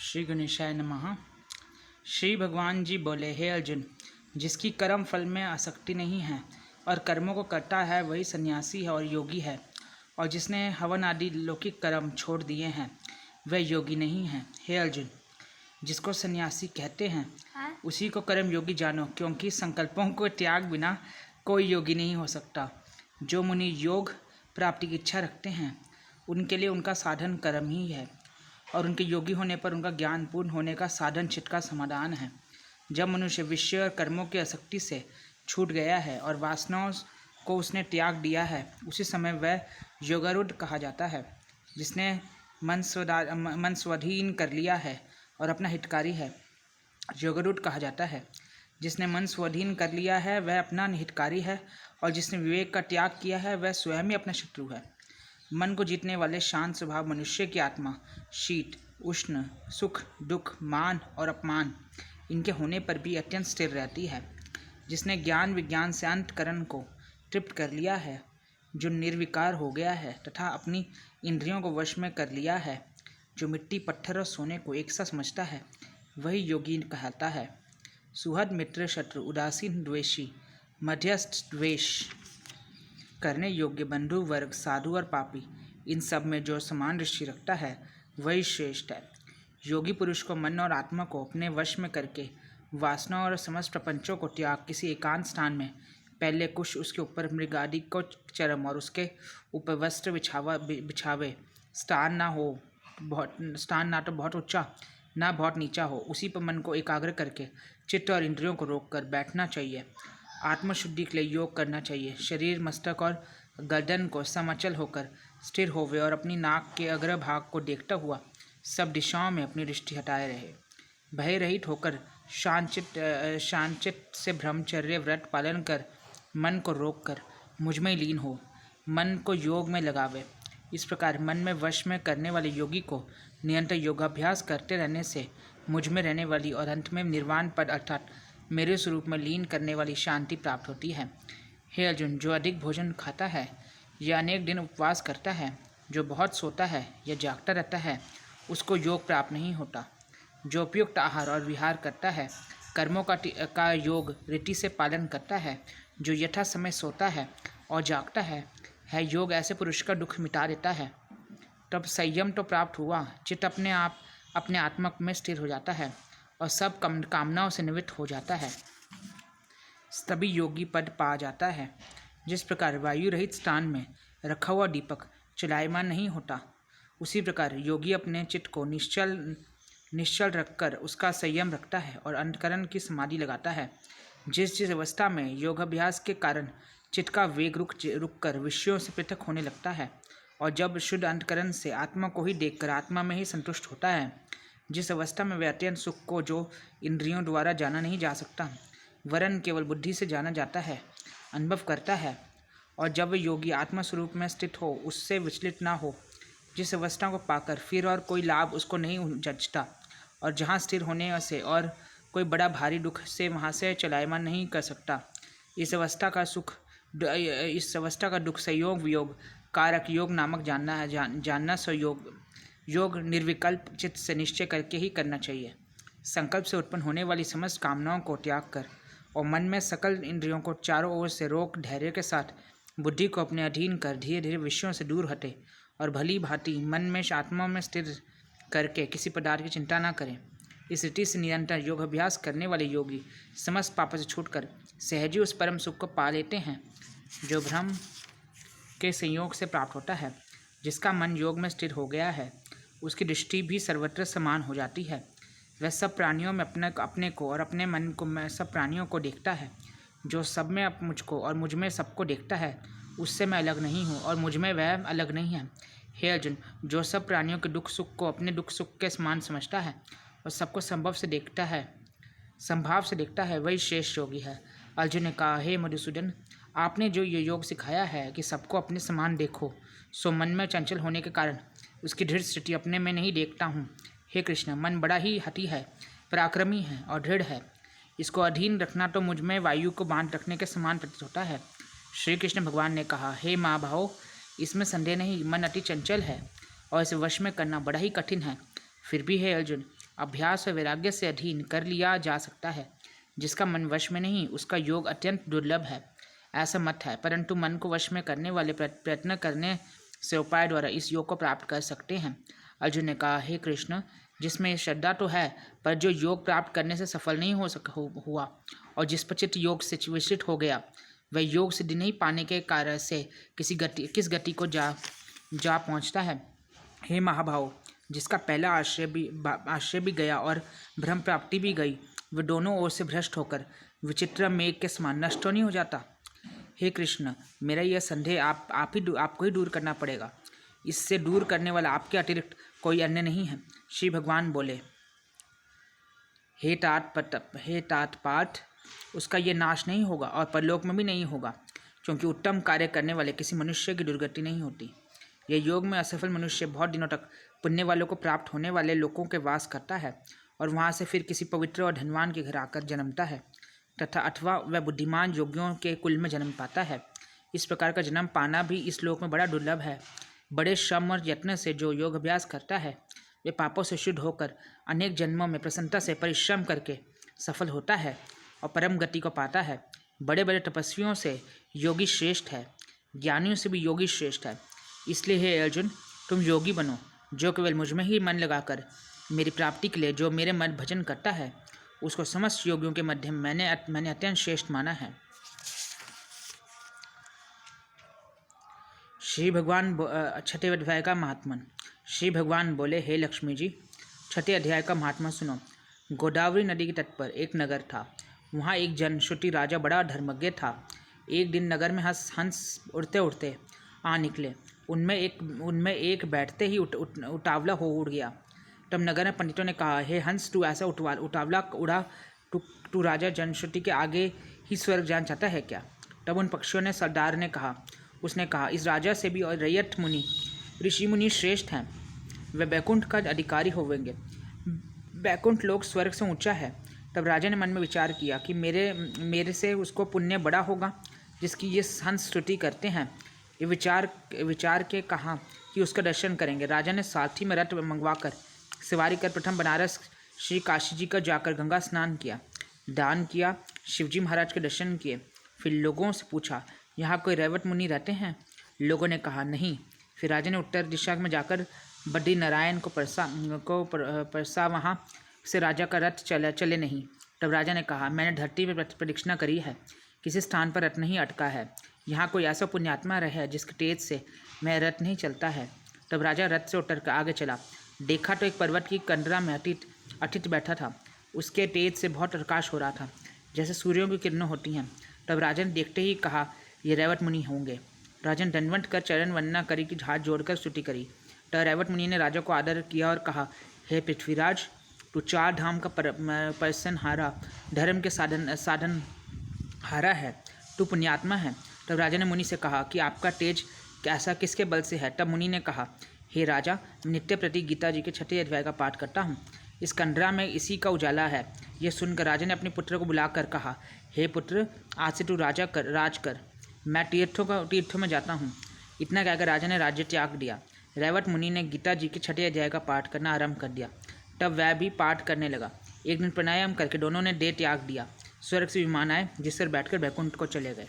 श्री गणेशाय नमः। श्री भगवान जी बोले, हे अर्जुन, जिसकी कर्म फल में आसक्ति नहीं है और कर्मों को करता है वही सन्यासी है और योगी है, और जिसने हवन आदि लौकिक कर्म छोड़ दिए हैं वह योगी नहीं है। हे अर्जुन, जिसको सन्यासी कहते हैं उसी को कर्म योगी जानो, क्योंकि संकल्पों को त्याग बिना कोई योगी नहीं हो सकता। जो मुनि योग प्राप्ति की इच्छा रखते हैं उनके लिए उनका साधन कर्म ही है, और उनके योगी होने पर उनका ज्ञान पूर्ण होने का साधन चित्त का समाधान है। जब मनुष्य विषय और कर्मों की आसक्ति से छूट गया है और वासनाओं को उसने त्याग दिया है, उसी समय वह योगारूढ़ कहा जाता है। जिसने मन स्वाधीन कर लिया है और अपना हितकारी है, योगारूढ़ कहा जाता है। जिसने मन स्वाधीन कर लिया है वह अपना हितकारी है, और जिसने विवेक का त्याग किया है वह स्वयं ही अपना शत्रु है। मन को जीतने वाले शांत स्वभाव मनुष्य की आत्मा शीत, उष्ण, सुख, दुख, मान और अपमान इनके होने पर भी अत्यंत स्थिर रहती है। जिसने ज्ञान विज्ञान से अंतःकरण को तृप्त कर लिया है, जो निर्विकार हो गया है तथा अपनी इंद्रियों को वश में कर लिया है, जो मिट्टी, पत्थर और सोने को एक सा समझता है, वही योगी कहलाता है। सुहृद, मित्र, शत्रु, उदासीन, द्वेषी, मध्यस्थ, द्वेष करने योग्य, बंधु वर्ग, साधु और पापी, इन सब में जो समान दृष्टि रखता है वही श्रेष्ठ है। योगी पुरुष को मन और आत्मा को अपने वश में करके वासना और समस्त प्रपंचों को त्याग किसी एकांत स्थान में पहले कुछ, उसके ऊपर मृगादि को चरम और उसके ऊपर वस्त्र बिछावे। स्थान ना तो बहुत ऊंचा ना बहुत नीचा हो, उसी पर मन को एकाग्र करके चित्त और इंद्रियों को रोककर बैठना चाहिए। आत्मशुद्धि के लिए योग करना चाहिए। शरीर, मस्तक और गर्दन को समअचल होकर स्थिर होवे और अपनी नाक के अग्रभाग को देखता हुआ सब दिशाओं में अपनी दृष्टि हटाए रहे। भय रहित होकर शांतचित्त से ब्रह्मचर्य व्रत पालन कर मन को रोककर मुझ में लीन हो, मन को योग में लगावे। इस प्रकार मन में वश में करने वाले योगी को निरंतर योगाभ्यास करते रहने से मुझ में रहने वाली और अंत में निर्वाण पद अर्थात मेरे स्वरूप में लीन करने वाली शांति प्राप्त होती है। हे अर्जुन, जो अधिक भोजन खाता है या अनेक दिन उपवास करता है, जो बहुत सोता है या जागता रहता है, उसको योग प्राप्त नहीं होता। जो उपयुक्त आहार और विहार करता है, कर्मों का योग रीति से पालन करता है, जो यथा समय सोता है और जागता है योग ऐसे पुरुष का दुख मिटा देता है। तब संयम तो प्राप्त हुआ, चित्त अपने आत्मा में स्थिर हो जाता है और सब कामनाओं से निवृत्त हो जाता है, तभी योगी पद पा जाता है। जिस प्रकार वायु रहित स्थान में रखा हुआ दीपक चलायमान नहीं होता, उसी प्रकार योगी अपने चित्त को निश्चल रखकर उसका संयम रखता है और अंतःकरण की समाधि लगाता है। जिस अवस्था में योगाभ्यास के कारण चित्त का वेग रुक कर विषयों से पृथक होने लगता है, और जब शुद्ध अंतःकरण से आत्मा को ही देखकर आत्मा में ही संतुष्ट होता है, जिस अवस्था में वह अत्यंत सुख को जो इंद्रियों द्वारा जाना नहीं जा सकता वरन केवल बुद्धि से जाना जाता है, अनुभव करता है, और जब वह योगी आत्मा स्वरूप में स्थित हो, उससे विचलित ना हो, जिस अवस्था को पाकर फिर और कोई लाभ उसको नहीं जचता, और जहाँ स्थिर होने से और कोई बड़ा भारी दुख से वहाँ से चलायमान नहीं कर सकता, इस अवस्था का दुख संयोग वियोग कारक योग नामक जानना योग निर्विकल्प चित्त से निश्चय करके ही करना चाहिए। संकल्प से उत्पन्न होने वाली समस्त कामनाओं को त्याग कर और मन में सकल इंद्रियों को चारों ओर से रोक धैर्य के साथ बुद्धि को अपने अधीन कर धीरे धीरे विषयों से दूर हटे और भली भांति मन में आत्मा में स्थिर करके किसी पदार्थ की चिंता न करें। इस रीति से निरंतर योग अभ्यास करने वाले योगी समस्त पापों से छूटकर सहज ही उस परम सुख को पा लेते हैं जो ब्रह्म के संयोग से प्राप्त होता है। जिसका मन योग में स्थिर हो गया है, उसकी दृष्टि भी सर्वत्र समान हो जाती है। वह सब प्राणियों में अपने को और अपने मन को सब प्राणियों को देखता है। जो सब में मुझको और मुझ में सबको देखता है, उससे मैं अलग नहीं हूँ और मुझ में वह अलग नहीं है। हे अर्जुन, जो सब प्राणियों के दुख सुख को अपने दुख सुख के समान समझता है और सबको संभाव से देखता है वही श्रेष्ठ योगी है। अर्जुन ने कहा, हे मधुसूदन, आपने जो ये योग सिखाया है कि सबको अपने समान देखो, सो मन में चंचल होने के कारण उसकी दृढ़ स्थिति अपने में नहीं देखता हूँ। हे कृष्ण, मन बड़ा ही हठी है, पराक्रमी है और दृढ़ है। इसको अधीन रखना तो मुझ में वायु को बांध रखने के समान प्रतीत होता है। श्री कृष्ण भगवान ने कहा, हे महाभाव, इसमें संदेह नहीं, मन अति चंचल है और इसे वश में करना बड़ा ही कठिन है। फिर भी हे अर्जुन, अभ्यास और वैराग्य से अधीन कर लिया जा सकता है। जिसका मन वश में नहीं, उसका योग अत्यंत दुर्लभ है, ऐसा मत है। परंतु मन को वश में करने वाले प्रयत्न करने से उपाय द्वारा इस योग को प्राप्त कर सकते हैं। अर्जुन ने कहा, हे कृष्ण, जिसमें श्रद्धा तो है, पर जो योग प्राप्त करने से सफल नहीं हुआ और जिस पर चित्त योग से विचलित हो गया, वह योग सिद्धि नहीं पाने के कारण से किस गति को जा पहुंचता है। हे महाभाव, जिसका पहला आश्रय भी गया और भ्रम प्राप्ति भी गई, वह दोनों ओर से भ्रष्ट होकर विचित्र मेघ के समान नष्ट तो नहीं हो जाता। हे कृष्ण, मेरा यह संदेह आपको ही दूर करना पड़ेगा। इससे दूर करने वाला आपके अतिरिक्त कोई अन्य नहीं है। श्री भगवान बोले, हे तात, उसका ये नाश नहीं होगा और परलोक में भी नहीं होगा, क्योंकि उत्तम कार्य करने वाले किसी मनुष्य की दुर्गति नहीं होती। यह योग में असफल मनुष्य बहुत दिनों तक पुण्य वालों को प्राप्त होने वाले लोकों के वास करता है और वहाँ से फिर किसी पवित्र और धनवान के घर आकर जन्मता है अथवा वह बुद्धिमान योगियों के कुल में जन्म पाता है। इस प्रकार का जन्म पाना भी इस लोक में बड़ा दुर्लभ है। बड़े श्रम और यत्न से जो योग अभ्यास करता है, वे पापों से शुद्ध होकर अनेक जन्मों में प्रसन्नता से परिश्रम करके सफल होता है और परम गति को पाता है। बड़े बड़े तपस्वियों से योगी श्रेष्ठ है, ज्ञानियों से भी योगी श्रेष्ठ है। इसलिए हे अर्जुन, तुम योगी बनो, जो केवल मुझ में ही मन लगाकर मेरी प्राप्ति के लिए जो मेरे मन भजन करता है, उसको समस्त योगियों के मध्य मैंने अत्यंत श्रेष्ठ माना है। श्री भगवान छठे अध्याय का महात्मन। श्री भगवान बोले, हे लक्ष्मी जी, छठे अध्याय का महात्मा सुनो। गोदावरी नदी के तट पर एक नगर था। वहाँ एक जनश्रुति राजा बड़ा धर्मज्ञ था। एक दिन नगर में हंस उड़ते उड़ते आ निकले। उनमें एक बैठते ही उतावला हो उड़ गया। तब नगर में पंडितों ने कहा, हे हंस, तू ऐसा उतावला उड़ा, तू राजा जनश्रुति के आगे ही स्वर्ग जाना चाहता है क्या? तब उन पक्षियों ने सरदार ने कहा, उसने कहा, इस राजा से भी और रैयत मुनि ऋषि मुनि श्रेष्ठ हैं, वे बैकुंठ का अधिकारी होवेंगे। बैकुंठ लोक स्वर्ग से ऊंचा है। तब राजा ने मन में विचार किया कि मेरे से उसको पुण्य बड़ा होगा जिसकी ये हंस स्तुति करते हैं। ये विचार के कहा कि उसका दर्शन करेंगे। राजा ने सारथी में रथ मंगवाकर सवारी कर प्रथम बनारस श्री काशी जी का जाकर गंगा स्नान किया, दान किया, शिवजी महाराज के दर्शन किए। फिर लोगों से पूछा, यहाँ कोई रैवत मुनि रहते हैं? लोगों ने कहा, नहीं। फिर राजा ने उत्तर दिशा में जाकर बद्री नारायण को परसा वहाँ से राजा का रथ चले नहीं। तब राजा ने कहा, मैंने धरती पर प्रदक्षिणा करी है, किसी स्थान पर रथ नहीं अटका है। यहाँ कोई ऐसा पुण्यात्मा रहे जिसके तेज से मैं रथ नहीं चलता है। तब राजा रथ से उतर कर आगे चला। देखा तो एक पर्वत की कंदरा में अतिथ बैठा था। उसके तेज से बहुत प्रकाश हो रहा था, जैसे सूर्यों की किरणें होती हैं। तब राजा ने देखते ही कहा, ये रैवत मुनि होंगे। राजा ने दंडवत कर चरण वंदना करी कि हाथ जोड़कर स्तुति करी। तब रैवत मुनि ने राजा को आदर किया और कहा, हे पृथ्वीराज, तू चार धाम का पर्सन हारा, धर्म के साधन हारा है, तू पुण्यात्मा है। तब राजा ने मुनि से कहा कि आपका तेज कैसा किसके बल से है? तब मुनि ने कहा, हे राजा, मैं नित्य प्रति गीता जी के छठे अध्याय का पाठ करता हूँ। इस कंदरा में इसी का उजाला है। यह सुनकर राजा ने अपने पुत्र को बुलाकर कहा, हे पुत्र, आज से तू राज कर, मैं तीर्थों में जाता हूँ। इतना कहकर राजा ने राज्य त्याग दिया। रैवत मुनि ने गीता जी के छठे अध्याय का पाठ करना आरंभ कर दिया। तब वह भी पाठ करने लगा। एक दिन प्राणायाम करके दोनों ने देह त्याग दिया। स्वर्ग से विमान आए, जिस पर बैठकर बैकुंठ को चले गए।